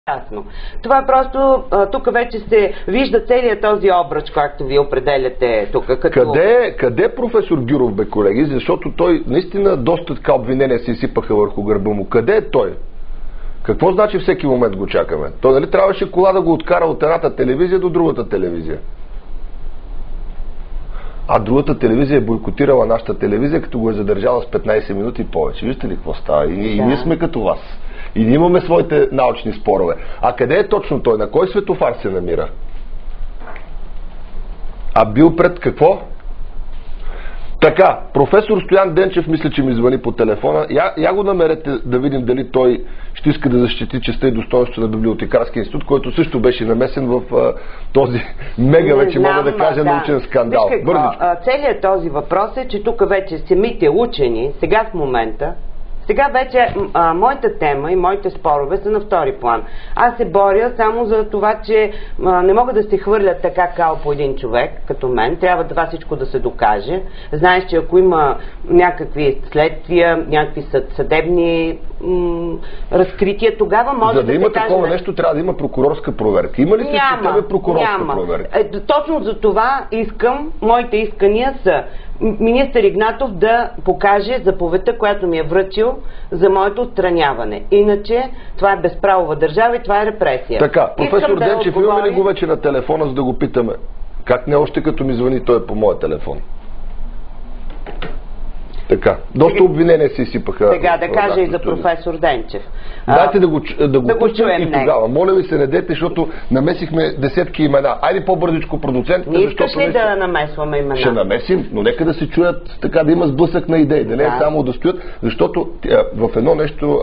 Ясно. Това просто, тук вече се вижда целият този обръч, както вие определяте тук. Като... Къде професор Гюров, бе, колеги? Защото той наистина доста така обвинения се изсипаха върху гърба му. Къде е той? Какво значи всеки момент го чакаме? Той нали трябваше кола да го откара от едната телевизия до другата телевизия? А другата телевизия е бойкотирала нашата телевизия, като го е задържала с 15 минути повече. Вижте ли какво става? И ние сме като вас. И ние имаме своите научни спорове. А къде е точно той? На кой светофар се намира? А бил пред какво? Така, професор Стоян Денчев мисля, че ми звъни по телефона. Я го намерете да видим дали той ще иска да защити честта и достоинството на Библиотекарския институт, който също беше намесен в този мега, вече мога да кажа, научен скандал. Целият този въпрос е, че тук вече самите учени, сега в момента, сега вече моята тема и моите спорове са на втори план. Аз се боря само за това, че не мога да се хвърлят така кал по един човек, като мен. Трябва това всичко да се докаже. Знаеш, че ако има някакви следствия, някакви съдебни разкрития, тогава може да се каже... За да има такова нещо, трябва да има прокурорска проверка. Има ли срещу тебе прокурорска проверка? Точно за това искам, моите искания са министър Игнатов да покаже заповедта, която ми е връчил за моето отстраняване. Иначе това е безправова държава и това е репресия. Така, професор Денчев, имаме ли го вече на телефона, за да го питаме? Как не още като ми звъни той по моя телефон? Така, доста обвинения се изсипаха. Сега да кажа и за професор Денчев. Дайте да го чуем и тогава. Моля ви се, не дете, защото намесихме десетки имена. Айде по-бързичко продуцентите. Не искаш ли да намесваме имена? Ще намесим, но нека да се чуят, така да има сблъсък на идеи, да не е само да стоят, защото в едно нещо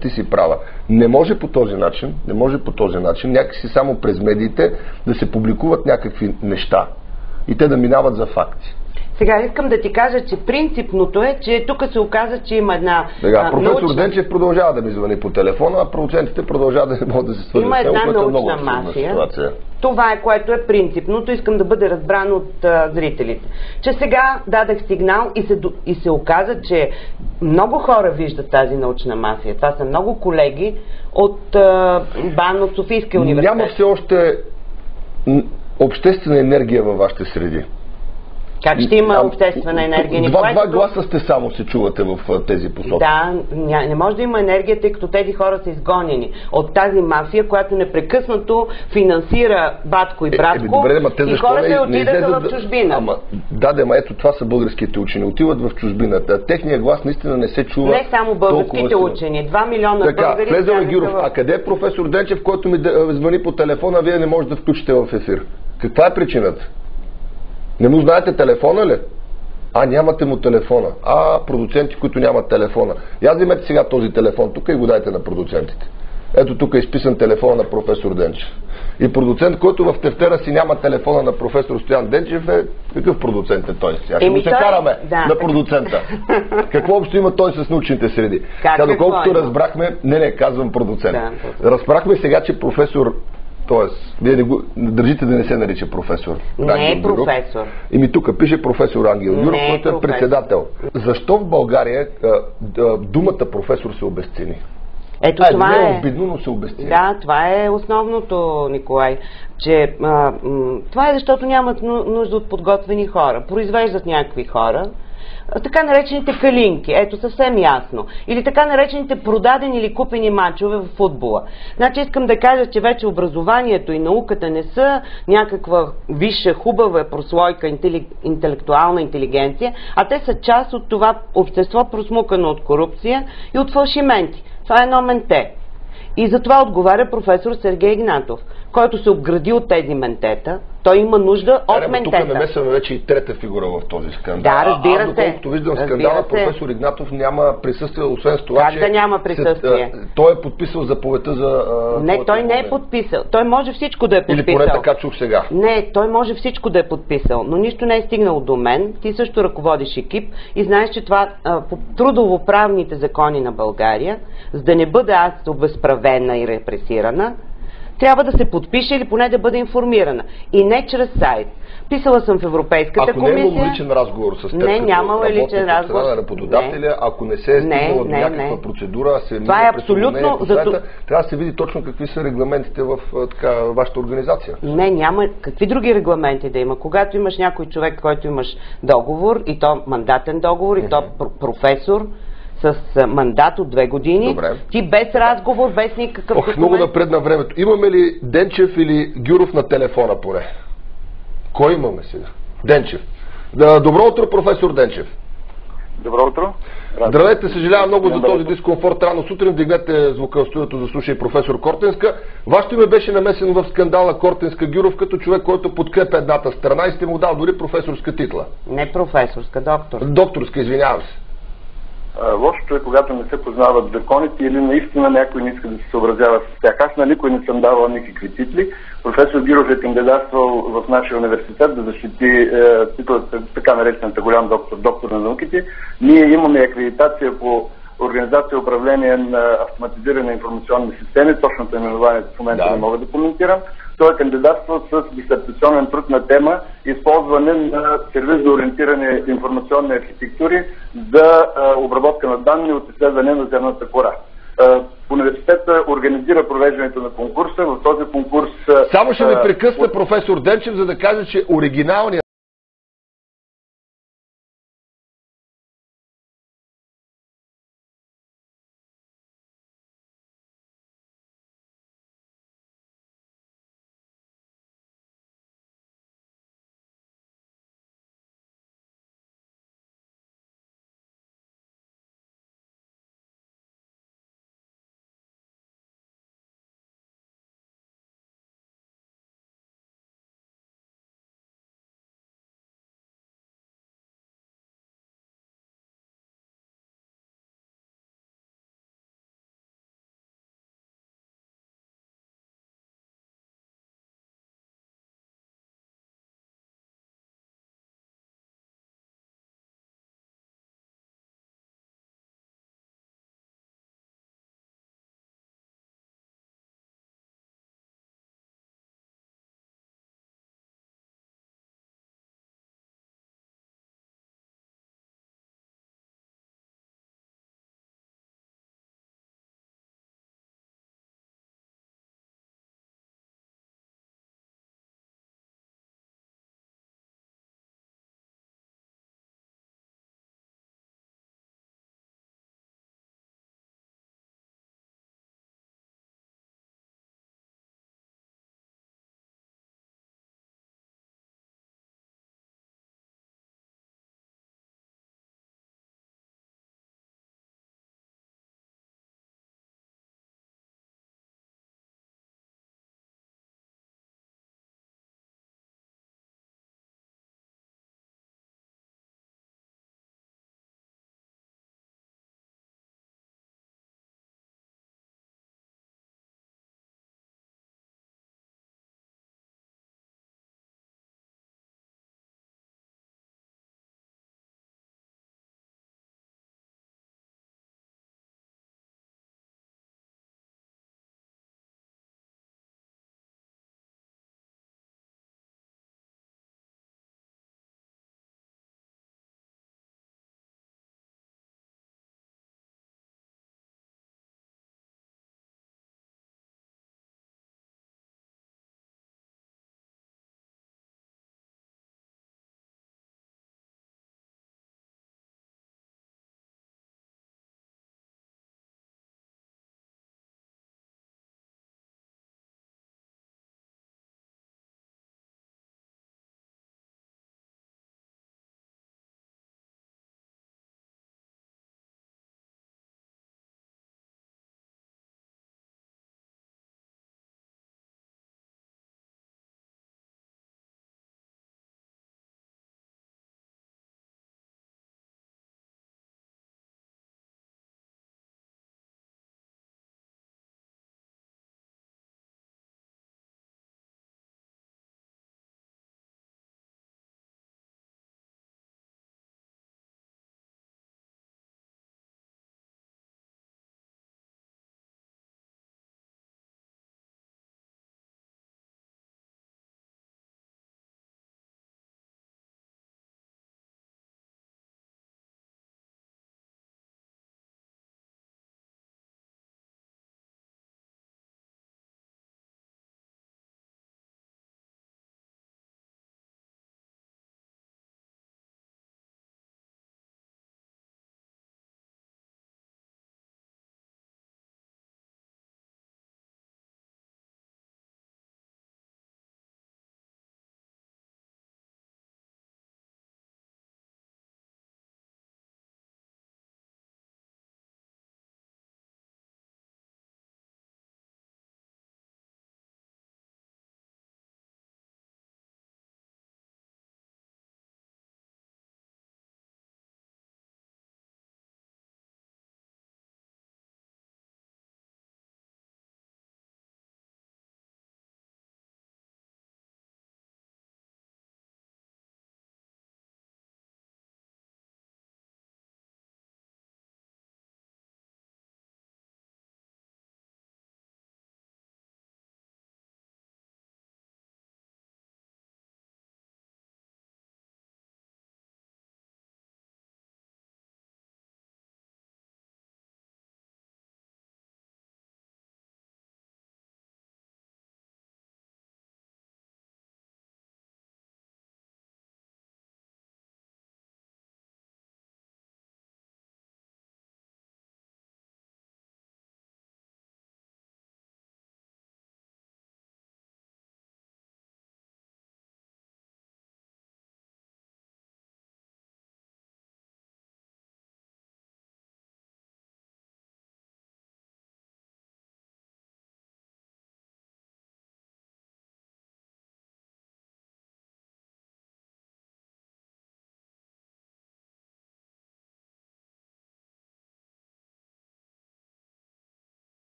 ти си права. Не може по този начин, някакси само през медиите да се публикуват някакви неща и те да минават за факти. Сега искам да ти кажа, че принципното е, че тук се оказа, че има една... професор Денчев продължава да ми звъни по телефона, а продуцентите продължават да не могат да се свържат. Има една научна мафия. Това е, което е принципното. Искам да бъде разбрано от зрителите. Че сега дадах сигнал и се оказа, че много хора виждат тази научна мафия. Това са много колеги от БАН, от Софийския университет. Няма все още обществена енергия във вашите среди. Как ще има обществена енергия? Два гласа сте само се чувате в тези посоки. Да, не може да има енергия, тъй като тези хора са изгонени от тази мафия, която непрекъснато финансира батко и братко и хората отидаха в чужбина. Ето това са българските учени. Отиват в чужбината. Техният глас наистина не се чува. Не само българските учени. 2 милиона българи. Влезе Гюров. А къде е професор Денчев, който ми звъни по телефона, вие не можете да включите в ефир? Каква е причината? Не му знаете телефона ли? Нямате му телефона. Продуценти, които нямат телефона. Я вземете сега този телефон тук и го дайте на продуцентите. Ето тук е изписан телефона на професор Денчев. И продуцент, който в тефтера си няма телефона на професор Стоян Денчев, какъв продуцент е той? Сега ще му се караме на продуцента. Какво общо има той с научните среди? Доколкото разбрахме, казвам продуцент. Разбрахме сега, че професор... Тоест, вие не го държите да не се нарича професор. Не е професор. Тук пише професор Ангел Гюров, който е председател. Защо в България думата професор се обезцени? Ето това е обидно, но се обезцени. Да, това е основното, Николай. Че това е защото нямат нужда от подготвени хора. Произвеждат някакви хора. Така наречените калинки, ето съвсем ясно. Или така наречените продадени или купени мачове в футбола. Значи искам да кажа, че вече образованието и науката не са някаква висша, хубава прослойка, интелектуална интелигенция, а те са част от това общество, просмукано от корупция и от фалшименти. Това е едно менте. И за това отговаря професор Сергей Игнатов, който се обгради от тези ментета. Той има нужда от ментета. Тук намесваме вече и трета фигура в този скандал. Да, разбира се. Доколкото виждам скандала, професор Игнатов няма присъствие, освен с това, че... Как да няма присъствие? Той е подписал заповедта за... Не, той не е подписал. Той може всичко да е подписал. Или поне така чух сега. Не, той може всичко да е подписал, но нищо не е стигнало до мен. Ти също ръководиш екип и знаеш, че това по трудовоправните закони на България, за да не бъда аз обезправена и репресирана, трябва да се подпише или поне да бъде информирана. И не чрез сайт. Писала съм в Европейската комисия. Ако не е имало личен разговор с теб, не, нямало личен разговор на работодателя, ако не се е стигнала до някаква процедура, се това е абсолютно трябва да се види точно какви са регламентите в вашата организация. Не, няма какви други регламенти да има. Когато имаш някой човек, който имаш договор, и то мандатен договор, и то професор, с мандат от 2 години, добре, ти без разговор, без никакъв документ. Много напред на времето. Имаме ли Денчев или Гюров на телефона поне? Кой имаме сега? Денчев. Добро утро, професор Денчев. Добро утро. Здравейте, съжалявам много за този дискомфорт. Рано сутрин вдигнете звука в студиото, за слуша и професор Кортенска. Вашето име беше намесено в скандала Кортенска-Гюров като човек, който подкрепя едната страна и сте му дал дори професорска титла. Не професорска, доктор. Докторска, извинявам се. Лошото е, когато не се познават законите или наистина някой не иска да се съобразява с тях. Аз на никой не съм давал никакви титли. Професор Гюров е кандидатствал в нашия университет да защити титлата, така наречената голям доктор на науките. Ние имаме акредитация по организация и управление на автоматизирани информационни системи, точното именование в момента не мога да коментирам. Той е кандидатствал с дисертационен труд на тема използване на сервизно ориентирани информационни архитектури за обработка на данни от изследване на земната кора. Университета организира провеждането на конкурса. В този конкурс... Само ще ме прекъсна професор Денчев, за да кажа, че оригиналният